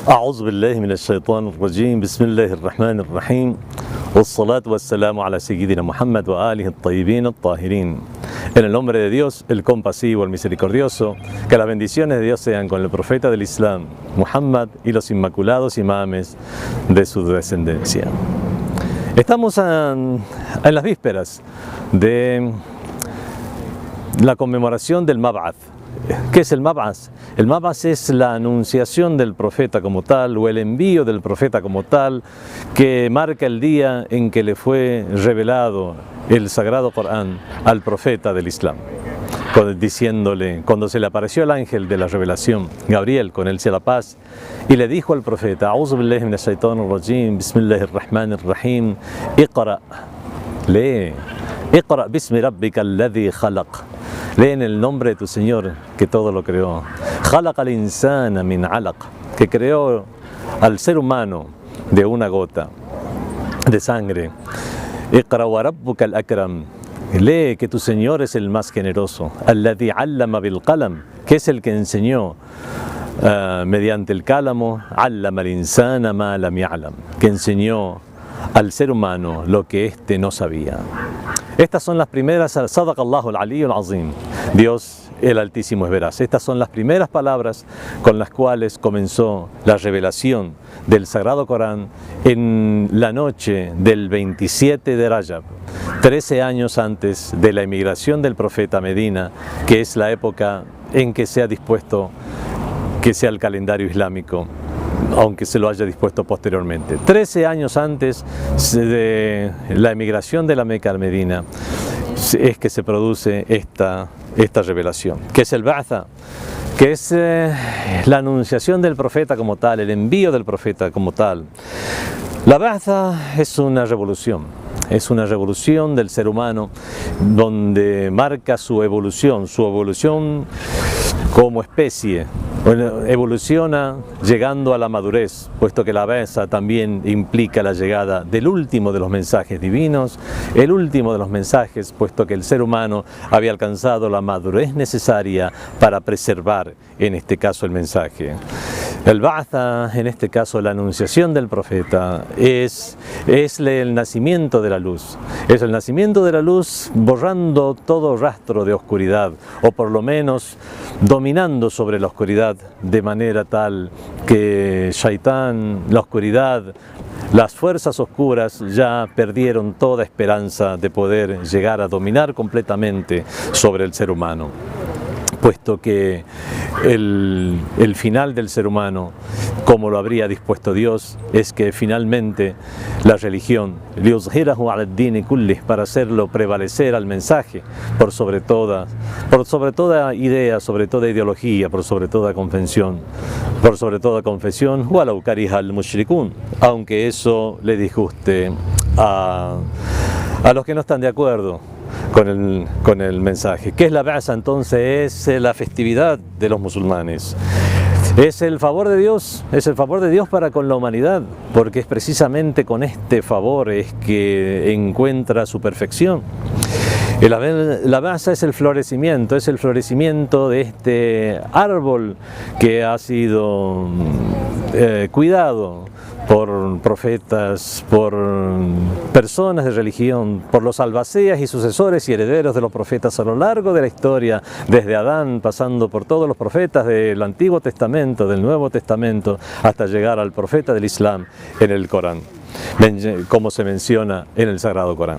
أعوذ بالله من الشيطان الرجيم بسم الله الرحمن الرحيم والصلاة والسلام على سيدنا Muhammad وآله الطيبين الطاهرين. En el nombre de Dios, el compasivo, el misericordioso, que las bendiciones de Dios sean con el profeta del Islam, Muhammad, y los inmaculados imames de su descendencia. Estamos en las vísperas de la conmemoración del Mab'ath. ¿Qué es el Mab'ath? El Mab'ath es la anunciación del profeta como tal, o el envío del profeta como tal, que marca el día en que le fue revelado el Sagrado Corán al profeta del Islam, diciéndole, cuando se le apareció el ángel de la revelación, Gabriel, con él sea la paz, y le dijo al profeta: A'udhu billahi minash shaitanir rajim, bismillahir rahmanir rahim, Iqra, lee, Iqra bismi rabbika alladhi khalaq. Lee en el nombre de tu Señor que todo lo creó. Khalaq al-insana min alaq, que creó al ser humano de una gota de sangre. Iqra wa rabbuka al-akram. Lee que tu Señor es el más generoso. Alladhi allama bil qalam, que es el que enseñó mediante el cálamo. Allama al-insana ma lam ya'lam, que enseñó al ser humano lo que éste no sabía. Estas son las primeras, Sadaqallahu al-Aliyyu al-Azim, Dios el Altísimo es veraz. Estas son las primeras palabras con las cuales comenzó la revelación del Sagrado Corán en la noche del 27 de Rajab, 13 años antes de la emigración del profeta a Medina, que es la época en que se ha dispuesto que sea el calendario islámico, aunque se lo haya dispuesto posteriormente. 13 años antes de la emigración de la Meca a Medina es que se produce esta revelación, que es el Ba'tha, que es la anunciación del profeta como tal, el envío del profeta como tal. La Ba'tha es una revolución del ser humano, donde marca su evolución como especie. Evoluciona llegando a la madurez, puesto que la Ba'tha también implica la llegada del último de los mensajes divinos, el último de los mensajes, puesto que el ser humano había alcanzado la madurez necesaria para preservar, en este caso, el mensaje. El Ba'tha, en este caso la anunciación del profeta, es el nacimiento de la luz. Es el nacimiento de la luz borrando todo rastro de oscuridad, o por lo menos dominando sobre la oscuridad de manera tal que Shaitán, la oscuridad, las fuerzas oscuras ya perdieron toda esperanza de poder llegar a dominar completamente sobre el ser humano, puesto que el final del ser humano, como lo habría dispuesto Dios, es que finalmente la religión, liyuzhirahu ala ad-din kullih, para hacerlo prevalecer al mensaje por sobre toda idea, sobre toda ideología, por sobre toda confesión, walau kariha al-mushrikun, aunque eso le disguste a los que no están de acuerdo con el mensaje. ¿Qué es la Ba'tha entonces? Es la festividad de los musulmanes. Es el favor de Dios, para con la humanidad, porque es precisamente con este favor es que encuentra su perfección. La Ba'tha es el florecimiento de este árbol que ha sido cuidado por profetas, por personas de religión, por los albaceas y sucesores y herederos de los profetas a lo largo de la historia, desde Adán, pasando por todos los profetas del Antiguo Testamento, del Nuevo Testamento, hasta llegar al profeta del Islam en el Corán, como se menciona en el Sagrado Corán.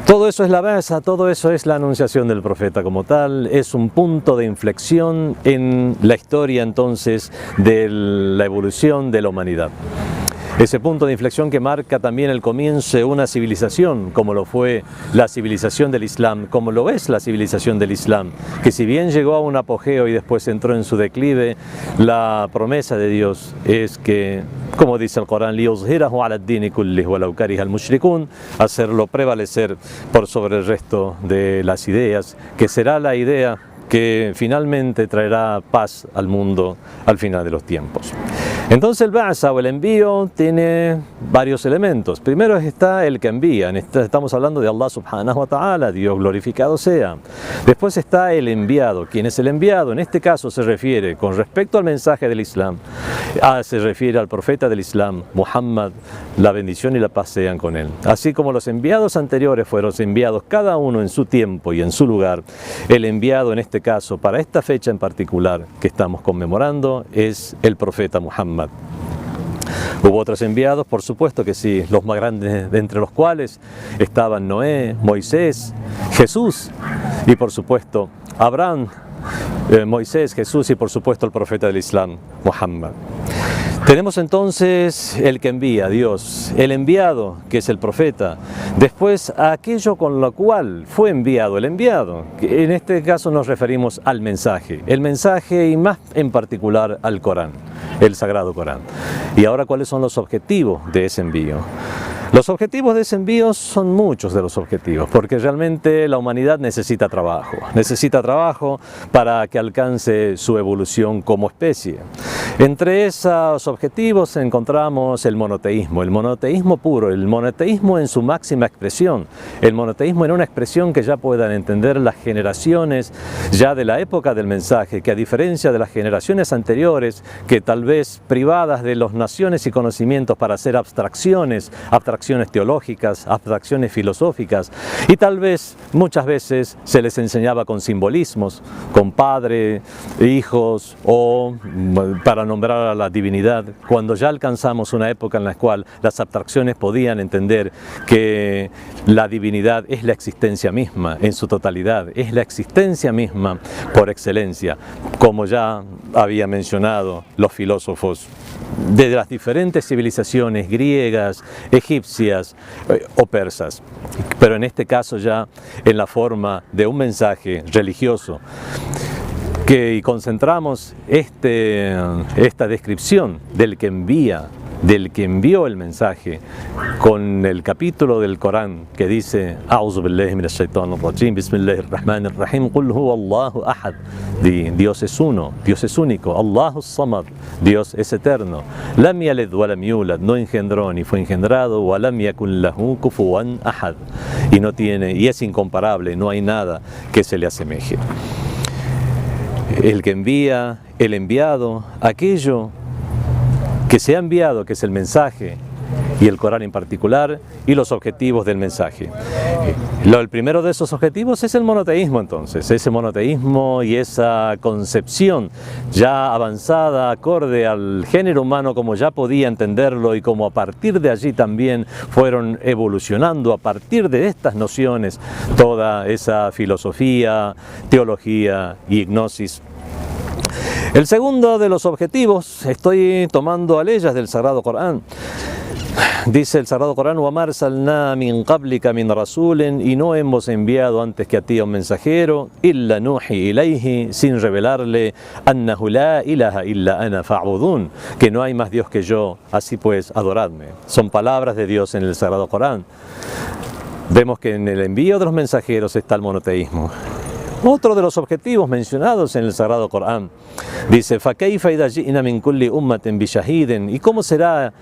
Todo eso es la Ba'tha, todo eso es la anunciación del profeta como tal, es un punto de inflexión en la historia entonces de la evolución de la humanidad. Ese punto de inflexión que marca también el comienzo de una civilización, como lo fue la civilización del Islam, como lo es la civilización del Islam, que si bien llegó a un apogeo y después entró en su declive, la promesa de Dios es que, como dice el Corán, liyuzhirahu ala ad-din kullih walau kariha al-mushrikun, hacerlo prevalecer por sobre el resto de las ideas, que será la idea que finalmente traerá paz al mundo al final de los tiempos. Entonces el ba'sa o el envío tiene varios elementos. Primero está el que envía, estamos hablando de Allah subhanahu wa ta'ala, Dios glorificado sea. Después está el enviado. ¿Quién es el enviado? En este caso se refiere, con respecto al mensaje del Islam, se refiere al profeta del Islam, Muhammad, la bendición y la paz sean con él. Así como los enviados anteriores fueron enviados cada uno en su tiempo y en su lugar, el enviado en este caso, para esta fecha en particular que estamos conmemorando, es el profeta Muhammad. Hubo otros enviados, por supuesto que sí, los más grandes de entre los cuales estaban Noé, Moisés, Jesús y por supuesto Abraham, Moisés, Jesús y por supuesto el profeta del Islam, Muhammad. Tenemos entonces el que envía, Dios, el enviado, que es el profeta, después a aquello con lo cual fue enviado el enviado, que en este caso nos referimos al mensaje, el mensaje y más en particular al Corán, el Sagrado Corán. Y ahora, ¿cuáles son los objetivos de ese envío? Los objetivos de ese envío son muchos de los objetivos, porque realmente la humanidad necesita trabajo para que alcance su evolución como especie. Entre esos objetivos encontramos el monoteísmo puro, el monoteísmo en su máxima expresión, el monoteísmo en una expresión que ya puedan entender las generaciones ya de la época del mensaje, que a diferencia de las generaciones anteriores, que tal vez privadas de las naciones y conocimientos para hacer abstracciones teológicas, abstracciones filosóficas, y tal vez muchas veces se les enseñaba con simbolismos, con padre, hijos o para nombrar a la divinidad, cuando ya alcanzamos una época en la cual las abstracciones podían entender que la divinidad es la existencia misma en su totalidad, es la existencia misma por excelencia, como ya había mencionado los filósofos de las diferentes civilizaciones griegas, egipcias o persas, pero en este caso ya en la forma de un mensaje religioso, y concentramos esta descripción del que envió el mensaje con el capítulo del Corán que dice A'udhu billahi minash shaitanir rajim, bismillahir rahmanir rahim, qul huwa Allahu ahad, Dios es uno, Dios es único, Allahu samad, Dios es eterno, lam yalid wa lam yulad, no engendró ni fue engendrado, wa lam yakun lahu kufuwan ahad, y es incomparable, no hay nada que se le asemeje. El que envía, el enviado, aquello que se ha enviado, que es el mensaje, y el Corán en particular, y los objetivos del mensaje. El primero de esos objetivos es el monoteísmo, entonces, ese monoteísmo y esa concepción ya avanzada, acorde al género humano como ya podía entenderlo y como a partir de allí también fueron evolucionando a partir de estas nociones toda esa filosofía, teología y gnosis. El segundo de los objetivos, estoy tomando aleyas del Sagrado Corán. Dice el Sagrado Corán, وَمَا أَرْسَلْنَا مِنْ قَبْلِكَ مِنْ رَسُولٍ, y no hemos enviado antes que a ti a un mensajero, إِلَّا نُوحِي إِلَيْهِ, sin revelarle, أَنَّهُ لَا إِلَهَ إِلَّا أَنَا فَاعْبُدُونِ, que no hay más Dios que yo, así pues adoradme. Son palabras de Dios en el Sagrado Corán. Vemos que en el envío de los mensajeros está el monoteísmo. Otro de los objetivos mencionados en el Sagrado Corán dice فَكَيْفَ إِذَا جِئْنَا مِنْ كُلِّ أُمَّةٍ بِشَهِيدٍ, y cómo será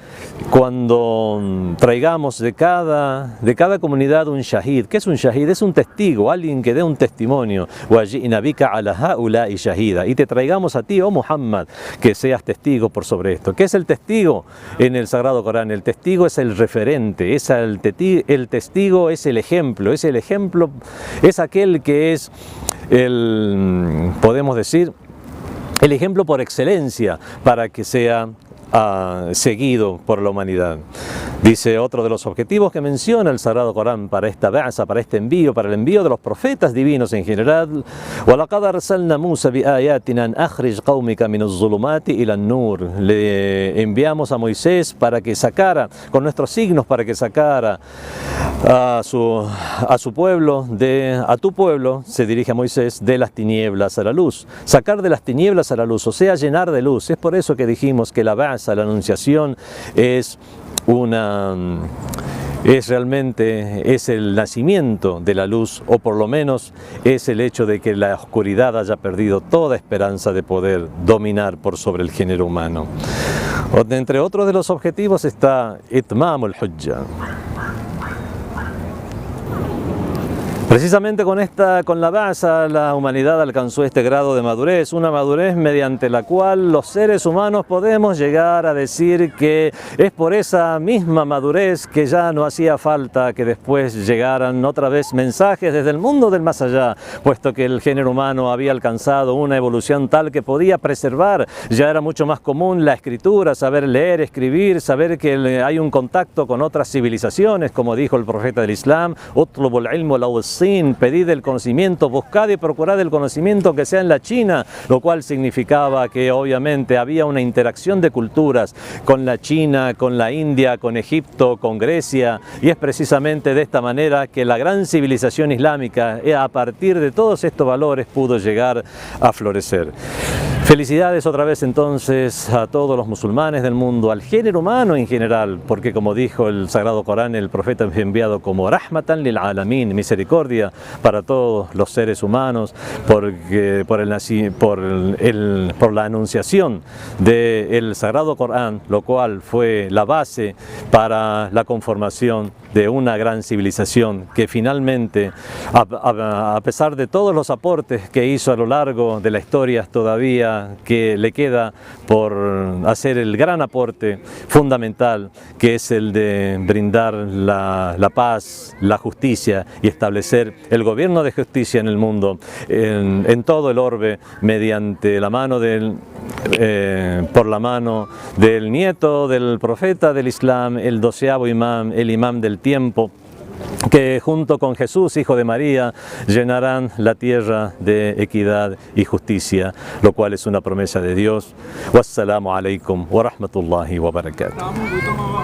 cuando traigamos de cada comunidad un shahid. ¿Qué es un shahid? Es un testigo, alguien que dé un testimonio. وَجِئْنَا بِكَ عَلَى هَؤُلَاءِ شَهِيدًا, y te traigamos a ti, oh Muhammad, que seas testigo por sobre esto. ¿Qué es el testigo en el Sagrado Corán? El testigo es el referente, el testigo es el ejemplo, es aquel que es podemos decir, el ejemplo por excelencia para que sea seguido por la humanidad. Dice otro de los objetivos que menciona el Sagrado Corán para esta ba'sa, para este envío, para el envío de los profetas divinos en general. وَلَقَدْ أَرْسَلْنَا مُوسَى بِآيَاتِنَا أَنْ أَخْرِجْ قَوْمِكَ مِنَ الظُّلُمَاتِ إِلَى النُّورِ, le enviamos a Moisés para que sacara, con nuestros signos, para que sacara a su pueblo, a tu pueblo, se dirige a Moisés, de las tinieblas a la luz. Sacar de las tinieblas a la luz, o sea, llenar de luz. Es por eso que dijimos que la ba'sa, la anunciación, es realmente el nacimiento de la luz, o por lo menos es el hecho de que la oscuridad haya perdido toda esperanza de poder dominar por sobre el género humano. Entre otros de los objetivos está Itmamul Hujja. Precisamente con la Ba'sa, la humanidad alcanzó este grado de madurez, una madurez mediante la cual los seres humanos podemos llegar a decir que es por esa misma madurez que ya no hacía falta que después llegaran otra vez mensajes desde el mundo del más allá, puesto que el género humano había alcanzado una evolución tal que podía preservar, ya era mucho más común la escritura, saber leer, escribir, saber que hay un contacto con otras civilizaciones, como dijo el profeta del Islam, utlubul ilmu law pedid el conocimiento, buscad y procurad el conocimiento que sea en la China, lo cual significaba que obviamente había una interacción de culturas con la China, con la India, con Egipto, con Grecia, y es precisamente de esta manera que la gran civilización islámica a partir de todos estos valores pudo llegar a florecer. Felicidades otra vez entonces a todos los musulmanes del mundo, al género humano en general, porque como dijo el Sagrado Corán, el profeta fue enviado como Rahmatan lil Alamin, misericordia para todos los seres humanos, porque por la anunciación del Sagrado Corán, lo cual fue la base para la conformación de una gran civilización que finalmente, a pesar de todos los aportes que hizo a lo largo de la historia, todavía que le queda por hacer el gran aporte fundamental, que es el de brindar la paz, la justicia y establecer el gobierno de justicia en el mundo, en todo el orbe, mediante la mano por la mano del nieto del profeta del Islam, el 12º imam, el imam del tiempo, que junto con Jesús, hijo de María, llenarán la tierra de equidad y justicia, lo cual es una promesa de Dios. Wassalamu alaikum wa rahmatullahi wa barakatuh.